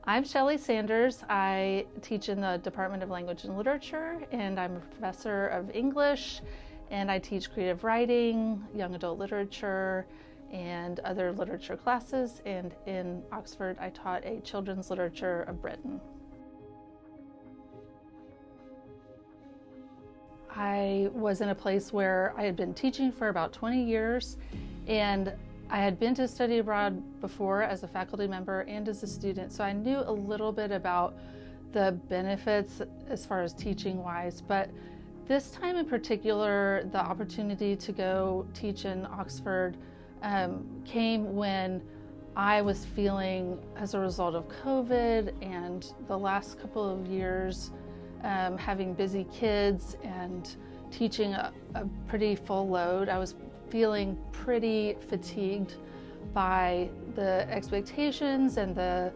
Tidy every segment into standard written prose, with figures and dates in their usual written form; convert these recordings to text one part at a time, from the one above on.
I'm Shelly Sanders. I teach in the Department of Language and Literature, and I'm a professor of English, and I teach creative writing, young adult literature, and other literature classes. And in Oxford, I taught a children's literature of Britain. I was in a place where I had been teaching for about 20 years, and I had been to study abroad before as a faculty member and as a student, so I knew a little bit about the benefits as far as teaching wise, but this time in particular, the opportunity to go teach in Oxford came when I was feeling, as a result of COVID and the last couple of years having busy kids and teaching a pretty full load, I was feeling pretty fatigued by the expectations and the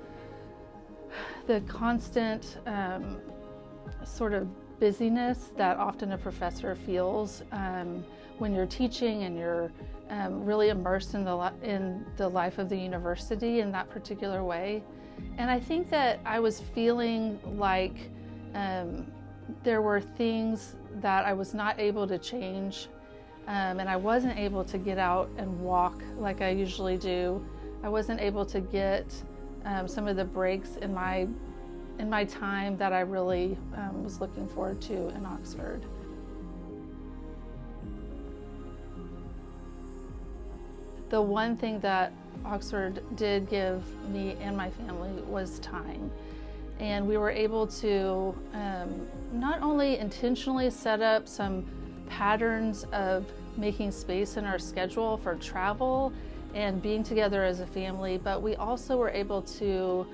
constant sort of busyness that often a professor feels when you're teaching and you're really immersed in the life of the university in that particular way. And I think that I was feeling like there were things that I was not able to change, and I wasn't able to get out and walk like I usually do. I wasn't able to get some of the breaks in my time that I really was looking forward to in Oxford. The one thing that Oxford did give me and my family was time. And we were able to not only intentionally set up some patterns of making space in our schedule for travel and being together as a family, but we also were able to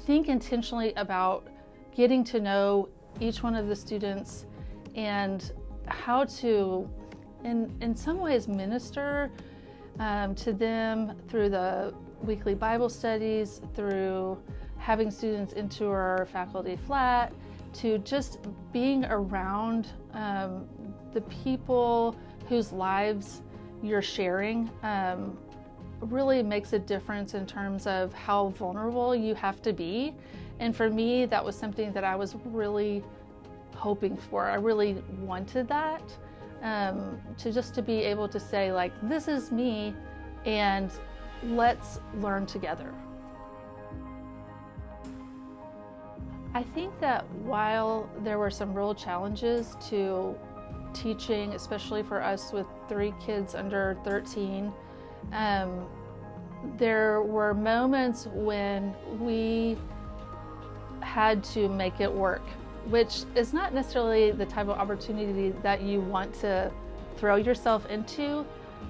think intentionally about getting to know each one of the students and how to, in some ways, minister to them through the weekly Bible studies, through having students into our faculty flat, to just being around the people whose lives you're sharing really makes a difference in terms of how vulnerable you have to be. And for me, that was something that I was really hoping for. I really wanted that, to be able to say, like, this is me and let's learn together. I think that while there were some real challenges to teaching, especially for us with 3 kids under 13, there were moments when we had to make it work, which is not necessarily the type of opportunity that you want to throw yourself into,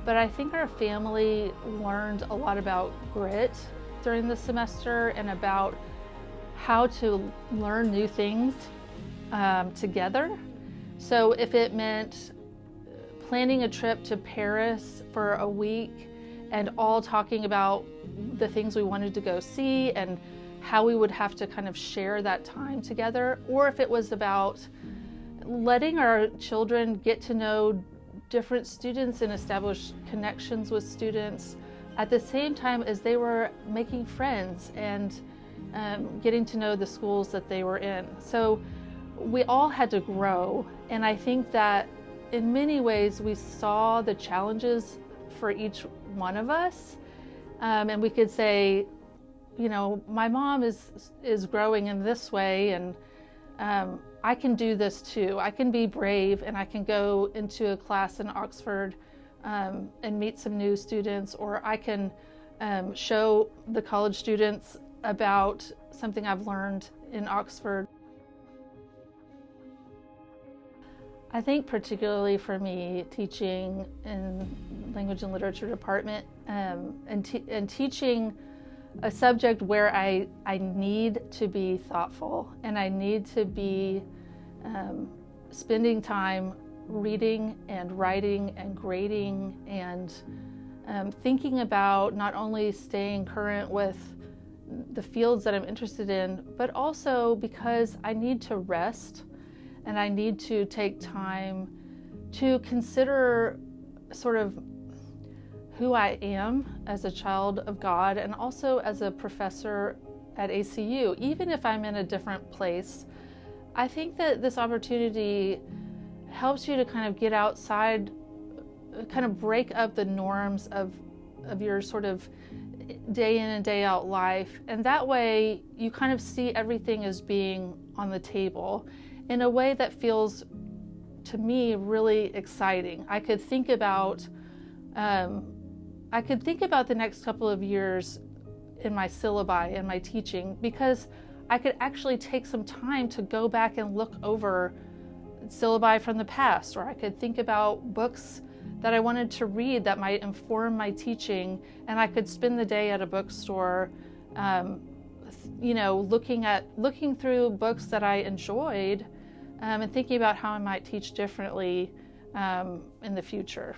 but I think our family learned a lot about grit during the semester and about how to learn new things together. So if it meant planning a trip to Paris for a week and all talking about the things we wanted to go see and how we would have to kind of share that time together, or if it was about letting our children get to know different students and establish connections with students at the same time as they were making friends and getting to know the schools that they were in. So we all had to grow, and I think that in many ways we saw the challenges for each one of us, and we could say, you know, my mom is growing in this way, and I can do this too. I can be brave, and I can go into a class in Oxford and meet some new students, or I can show the college students about something I've learned in Oxford. I think particularly for me, teaching in language and literature department and teaching a subject where I need to be thoughtful and I need to be spending time reading and writing and grading and thinking about not only staying current with the fields that I'm interested in, but also because I need to rest and I need to take time to consider sort of who I am as a child of God and also as a professor at ACU, even if I'm in a different place. I think that this opportunity helps you to kind of get outside, kind of break up the norms of your sort of day in and day out life. And that way you kind of see everything as being on the table in a way that feels, to me, really exciting. I could think about the next couple of years in my syllabi and my teaching, because I could actually take some time to go back and look over syllabi from the past, or I could think about books that I wanted to read that might inform my teaching, and I could spend the day at a bookstore, looking through books that I enjoyed, and thinking about how I might teach differently in the future.